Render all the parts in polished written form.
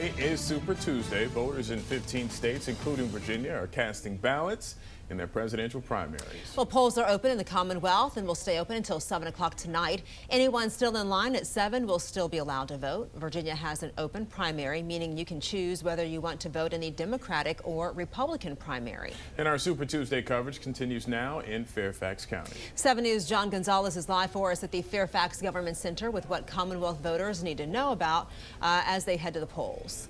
It is Super Tuesday. Voters in 15 states, including Virginia, are casting ballots in their presidential primaries. Well, polls are open in the Commonwealth and will stay open until 7 o'clock tonight. Anyone still in line at 7 will still be allowed to vote. Virginia has an open primary, meaning you can choose whether you want to vote in the Democratic or Republican primary. And our Super Tuesday coverage continues now in Fairfax County. 7 News' John Gonzalez is live for us at the Fairfax Government Center with what Commonwealth voters need to know about as they head to the polls.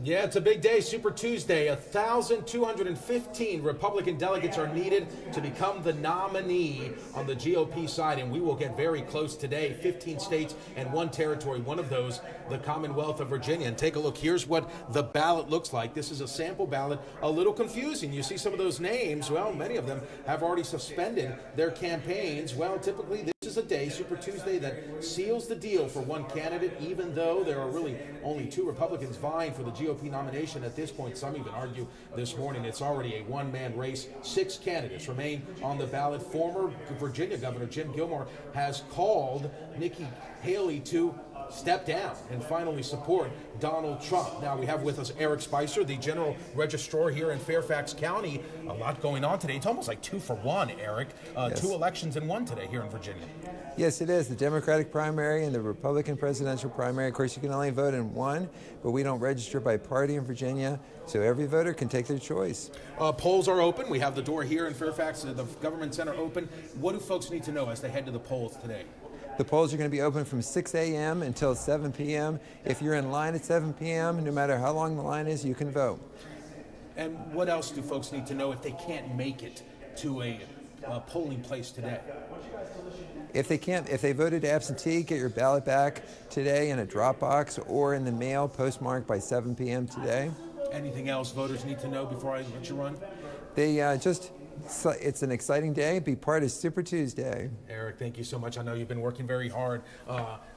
Yeah, it's a big day, Super Tuesday. 1,215 Republican delegates are needed to become the nominee on the GOP side, and we will get very close today. 15 states and 1 territory, one of those, the Commonwealth of Virginia. And take a look. Here's what the ballot looks like. This is a sample ballot, a little confusing. You see some of those names. Well, many of them have already suspended their campaigns. Well, typically this is a day, Super Tuesday, that seals the deal for one candidate, even though there are really only 2 Republicans vying for the GOP nomination at this point. Some even argue this morning it's already a one-man race. 6 candidates remain on the ballot. Former Virginia Governor Jim Gilmore has called Nikki Haley to step down and finally support Donald Trump. Now we have with us Eric Spicer, the General Registrar here in Fairfax County. A lot going on today. It's almost like 2 for 1, Eric. Yes. 2 elections in 1 today here in Virginia. Yes, it is. The Democratic primary and the Republican presidential primary. Of course, you can only vote in 1, but we don't register by party in Virginia, so every voter can take their choice. Polls are open. We have the door here in Fairfax, the Government Center open. What do folks need to know as they head to the polls today? The polls are going to be open from 6 a.m. until 7 p.m. If you're in line at 7 p.m., no matter how long the line is, you can vote. And what else do folks need to know if they can't make it to a polling place today? If they voted absentee, get your ballot back today in a drop box or in the mail postmarked by 7 p.m. today. Anything else voters need to know before I let you run? It's an exciting day. Be part of Super Tuesday. Eric, thank you so much. I know you've been working very hard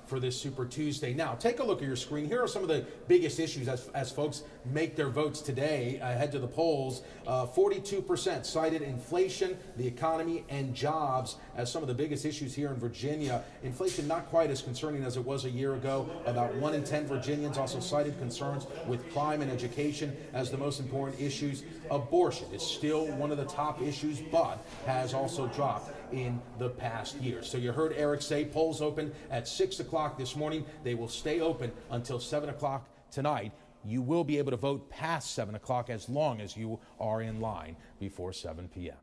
for this Super Tuesday. Now, take a look at your screen. Here are some of the biggest issues as folks make their votes today ahead to the polls. 42% cited inflation, the economy, and jobs as some of the biggest issues here in Virginia. Inflation not quite as concerning as it was a year ago. About 1 in 10 Virginians also cited concerns with crime and education as the most important issues. Abortion is still one of the top issues, but has also dropped in the past year. So you heard Eric say polls open at 6 o'clock this morning. They will stay open until 7 o'clock tonight. You will be able to vote past 7 o'clock as long as you are in line before 7 p.m.